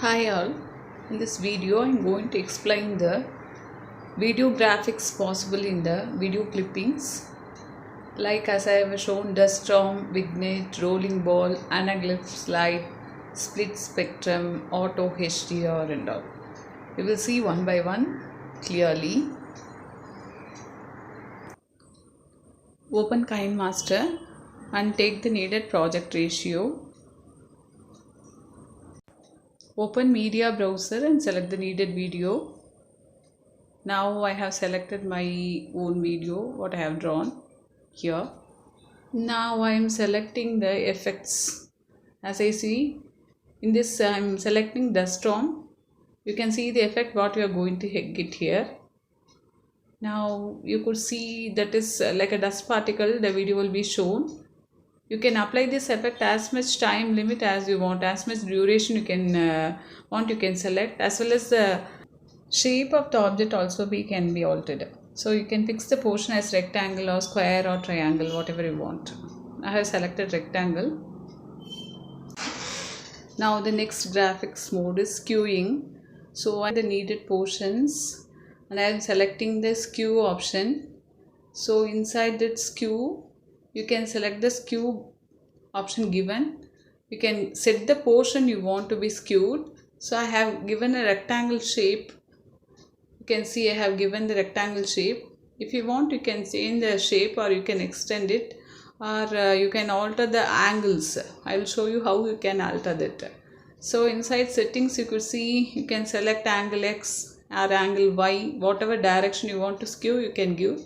Hi all, in this video I am going to explain the video graphics possible in the video clippings, like as I have shown duststrom, vignette, rolling ball, anaglyph slide, split spectrum, auto HDR and all. We will see one by one clearly. Open kinemaster and take the needed project ratio. Open media browser and select the needed video. Now I have selected my own video, what I have drawn here. Now I am selecting the effects. As I see in this, I am selecting duststrom. You can see the effect what we are going to get here. Now you could see that is like a dust particle, the video will be shown. You can apply this effect as much time limit as you want, as much duration you can you can select, as well as the shape of the object also can be altered. So you can fix the portion as rectangle or square or triangle, whatever you want. I have selected rectangle. Now the next graphics mode is skewing. So I have the needed portions and I am selecting the skew option. So inside that skew, you can select the skew option given. You can set the portion you want to be skewed. So I have given a rectangle shape. You can see I have given the rectangle shape. If you want, you can change the shape or you can extend it, or you can alter the angles. I will show you how you can alter that. So inside settings, you could see you can select angle X or angle Y, whatever direction you want to skew you can give.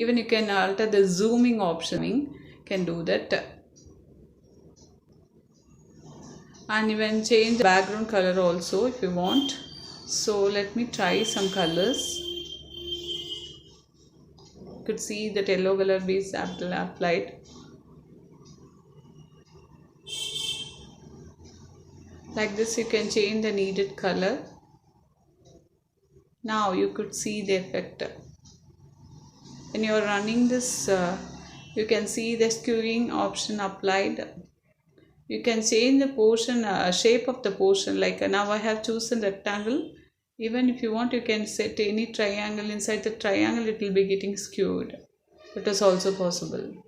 Even you can alter the zooming option, can do that. And even change the background color also if you want. So let me try some colors. You could see that yellow color is applied. Like this you can change the needed color. Now you could see the effect. When you are running this, you can see the skewing option applied. You can change the portion, shape of the portion, like now I have chosen rectangle. Even if you want, you can set any triangle. Inside the triangle it will be getting skewed. That is also possible.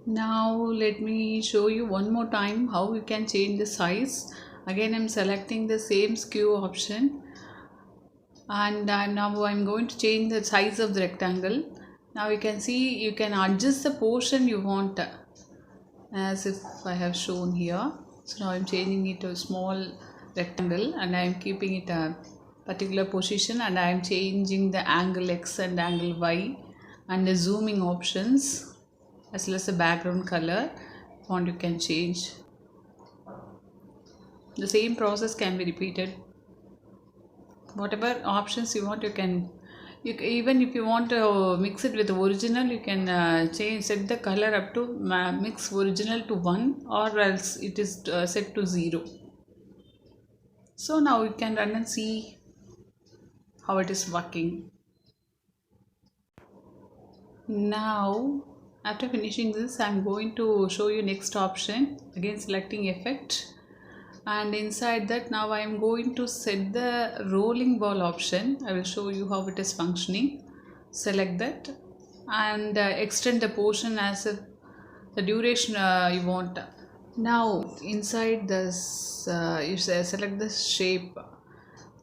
Now let me show you one more time how you can change the size. Again I am selecting the same skew option, and now I'm going to change the size of the rectangle. Now you can see you can adjust the portion you want, as if I have shown here. So now I'm changing it to a small rectangle and I am keeping it a particular position, and I am changing the angle X and angle Y and the zooming options, as well as the background color. If you want, you can change. The same process can be repeated. Whatever options you want, you can. Even if you want to mix it with the original, you can set the color up to mix original to 1, or else it is set to 0. So now you can run and see how it is working. Now after finishing this, I am going to show you next option. Again selecting effect, and inside that now I am going to set the rolling ball option. I will show you how it is functioning. Select that and extend the portion as if the duration you want. Now inside this you select the shape.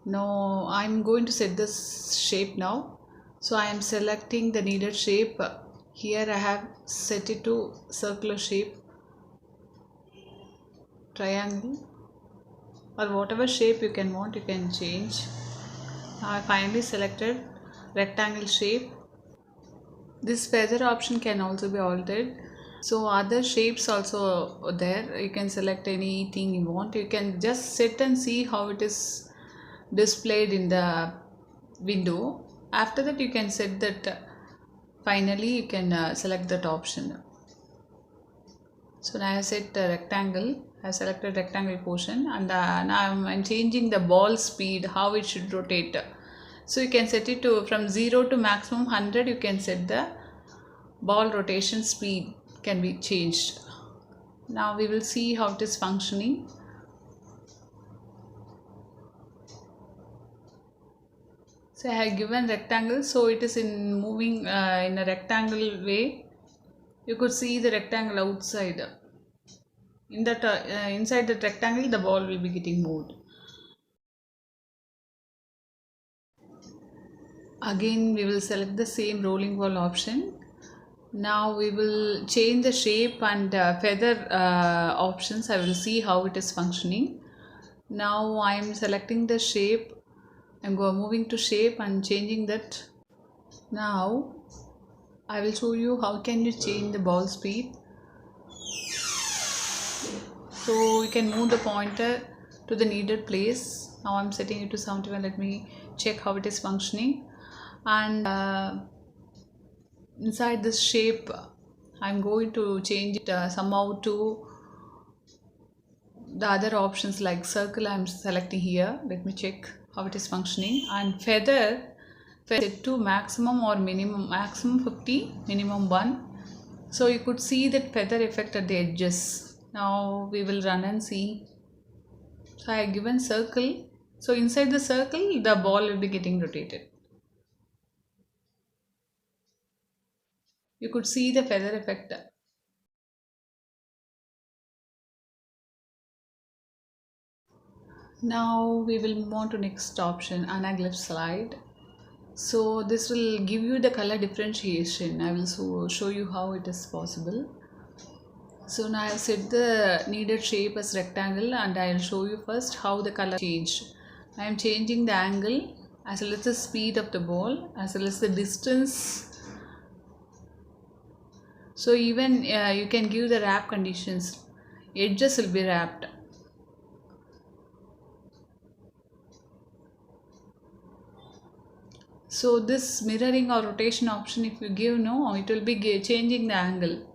Now I am going to set this shape now. So I am selecting the needed shape. Here I have set it to circular shape, triangle, or whatever shape you can want, you can change. I finally selected rectangle shape. This feather option can also be altered. So other shapes also there. You can select anything you want. You can just sit and see how it is displayed in the window. After that you can set that. Finally you can select that option. So now I have set the rectangle. I have selected rectangle portion, and now I'm changing the ball speed, how it should rotate. So you can set it to from 0 to maximum 100. You can set the ball rotation speed can be changed. Now we will see how it is functioning. So I have given rectangle, so it is in moving in a rectangle way. You could see the rectangle outside. In that inside the rectangle, the ball will be getting moved. Again, we will select the same rolling ball option. Now we will change the shape and feather options. I will see how it is functioning. Now I am selecting the shape. I'm moving to shape and changing that. Now I will show you how can you change the ball speed. So you can move the pointer to the needed place. Now I'm setting it to 71. Let me check how it is functioning. And inside this shape, I'm going to change it somehow to the other options like circle. I'm selecting here. Let me check how it is functioning. And feather set to maximum or minimum, maximum 50, minimum 1. So you could see that feather effect at the edges. Now we will run and see. So I have given circle. So inside the circle, the ball will be getting rotated. You could see the feather effect. Now we will move on to next option, anaglyph slide. So this will give you the color differentiation. I will show you how it is possible. So now I have set the needed shape as rectangle, and I will show you first how the color changed. I am changing the angle as well as the speed of the ball as well as the distance. So even you can give the wrap conditions. Edges will be wrapped. So this mirroring or rotation option, if you give no, it will be changing the angle.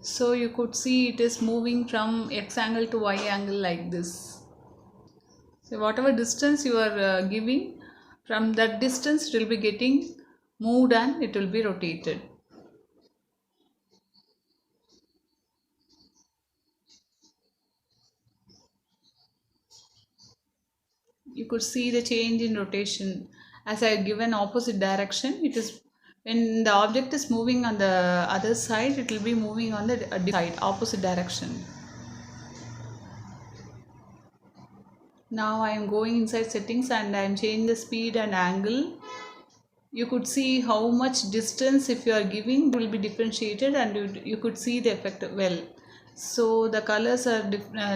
So you could see it is moving from X angle to Y angle like this. So whatever distance you are giving, from that distance it will be getting moved and it will be rotated. You could see the change in rotation. As I have given opposite direction, it is when the object is moving on the other side, it will be moving on the side, opposite direction. Now I am going inside settings and I am changing the speed and angle. You could see how much distance if you are giving will be differentiated, and you could see the effect well. So the colors are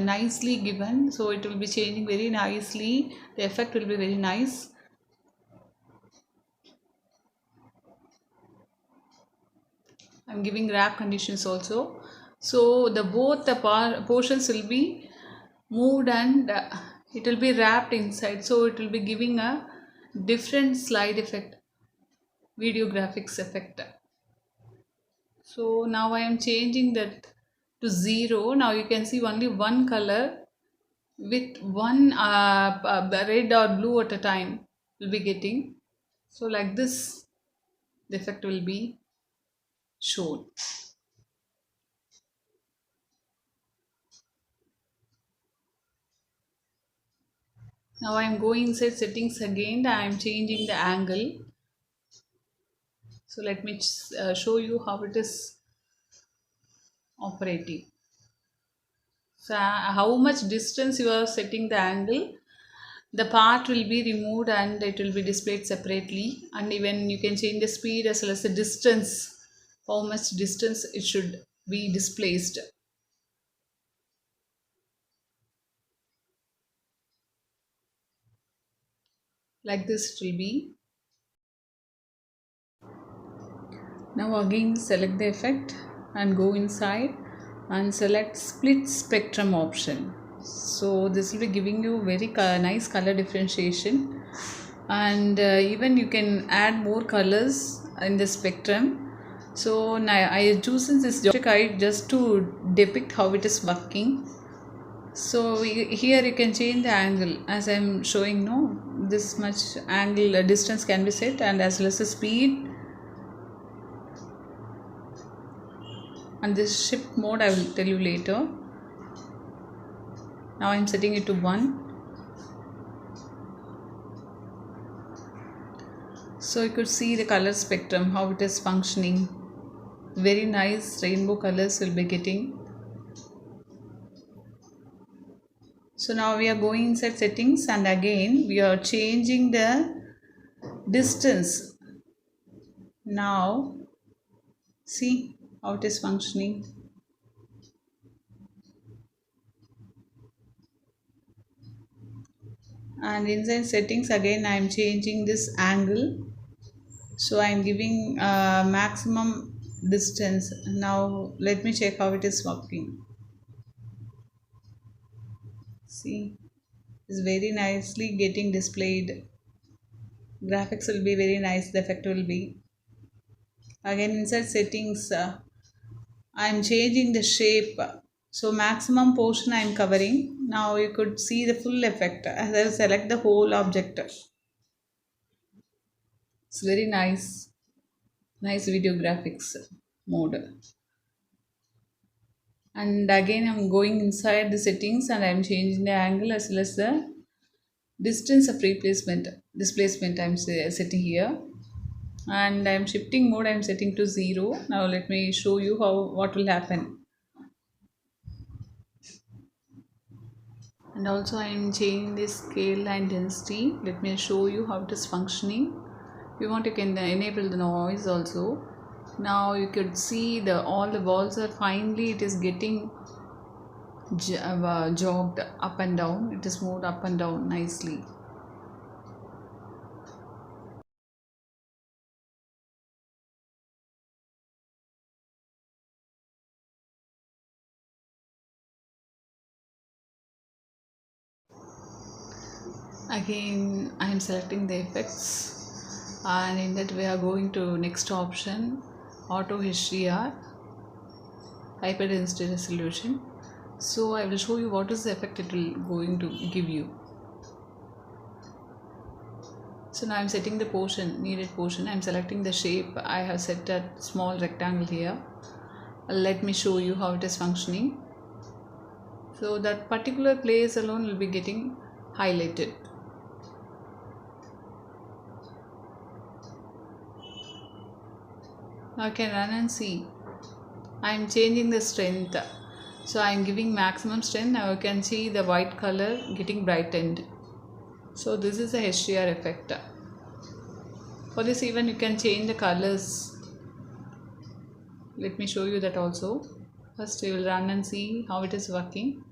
nicely given, so it will be changing very nicely. The effect will be very nice. I'm giving wrap conditions also. So the both the portions will be moved and it will be wrapped inside. So it will be giving a different slide effect, video graphics effect. So now I am changing that to 0. Now you can see only one color with one red or blue at a time will be getting. So like this, the effect will be shown. Now I am going inside settings again. I am changing the angle. So let me show you how it is operating. So how much distance you are setting the angle, the part will be removed and it will be displayed separately. And even you can change the speed as well as the distance, how much distance it should be displaced. Like this it will be. Now again select the effect and go inside and select split spectrum option. So this will be giving you very nice color differentiation, and even you can add more colors in the spectrum. So now I chosen this geometric height just to depict how it is working. So here you can change the angle as I am showing. No, this much angle distance can be set, and as well as the speed. And this shift mode I will tell you later. Now I am setting it to 1. So you could see the color spectrum, how it is functioning. Very nice rainbow colors will be getting. So now we are going inside settings, and again we are changing the distance. Now see how it is functioning. And inside settings again I am changing this angle. So I am giving maximum distance. Now let me check how it is working. See, it's very nicely getting displayed. Graphics will be very nice, the effect will be. Again inside settings I am changing the shape. So maximum portion I am covering. Now you could see the full effect as I will select the whole object. It's very nice video graphics mode. And again I'm going inside the settings and I'm changing the angle as well as the distance of replacement displacement. Setting here, and I'm shifting mode, I'm setting to 0. Now let me show you how what will happen. And also I'm changing the scale and density. Let me show you how it is functioning. If you want, you can enable the noise also. Now you could see the all the balls are finely, it is getting jogged up and down. It is moved up and down nicely. Again I am selecting the effects, and in that we are going to next option, auto HDR, hyper density resolution. So I will show you what is the effect it will going to give you. So now I'm setting the needed portion. I'm selecting the shape. I have set a small rectangle here. Let me show you how it is functioning. So that particular place alone will be getting highlighted. Now I can run and see. I am changing the strength. So I am giving maximum strength. Now you can see the white color getting brightened. So this is a HDR effect. For this even you can change the colors. Let me show you that also. First we will run and see how it is working.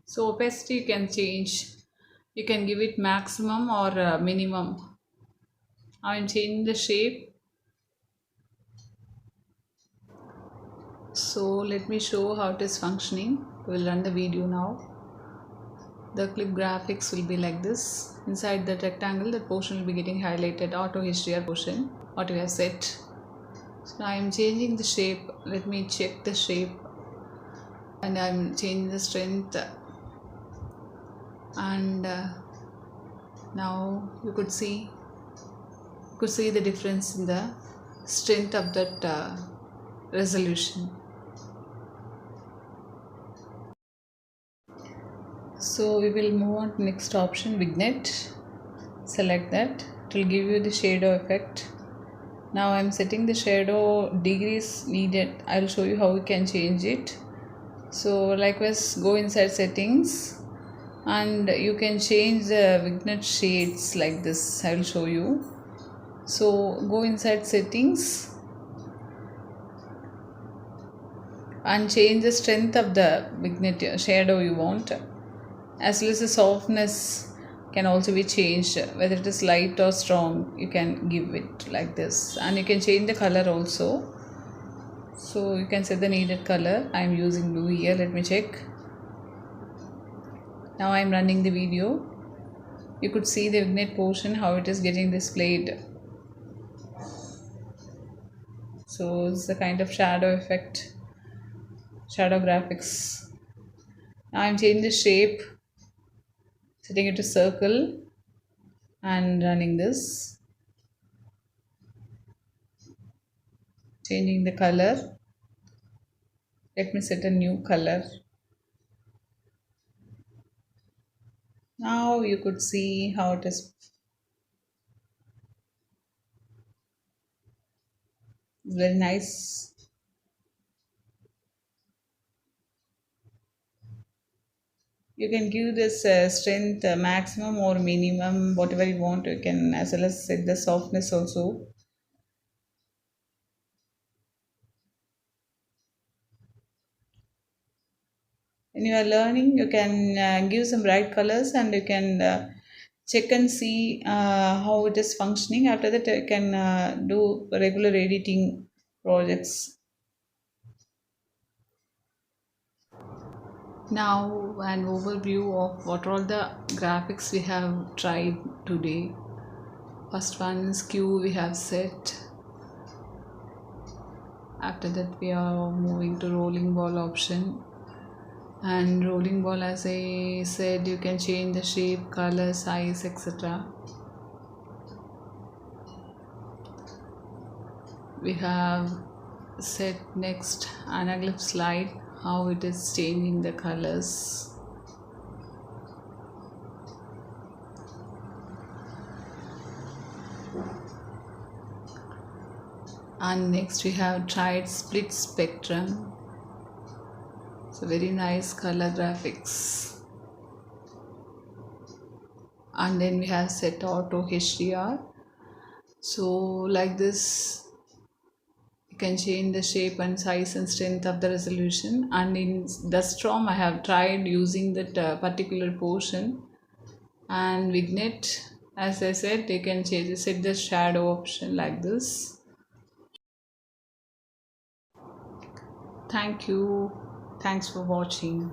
So opacity you can change. You can give it maximum or minimum. I am changing the shape. So let me show how it is functioning. We will run the video now. The clip graphics will be like this. Inside the rectangle, that portion will be getting highlighted, auto HDR portion, what we have set. So I am changing the shape. Let me check the shape, and I am changing the strength. And now you could see the difference in the strength of that resolution. So we will move on to next option, vignette. Select that. It will give you the shadow effect. Now I am setting the shadow degrees needed. I will show you how we can change it. So likewise go inside settings, and you can change the vignette shades like this. I will show you. So go inside settings and change the strength of the vignette shadow you want, as well as the softness can also be changed, whether it is light or strong. You can give it like this, and you can change the color also. So you can set the needed color. I am using blue here. Let me check. Now I am running the video. You could see the vignette portion, how it is getting displayed. So it's the kind of shadow effect, shadow graphics. Now I am changing the shape, setting it to circle, and running this. Changing the color. Let me set a new color. Now you could see how it is very nice. You can give this strength maximum or minimum, whatever you want. You can as well as set the softness also. When you are learning, you can give some bright colors and you can check and see how it is functioning. After that, you can do regular editing projects. Now, an overview of what all the graphics we have tried today. First one, skew we have set. After that, we are moving to rolling ball option. And rolling ball, as I said, you can change the shape, color, size, etc. We have set next anaglyph slide, how it is changing the colors. And next we have tried split spectrum. So very nice color graphics. And then we have set auto HDR. So like this, you can change the shape and size and strength of the resolution. And in duststrom I have tried using that particular portion. And vignette, as I said, you can change set the shadow option like this. Thank you. Thanks for watching.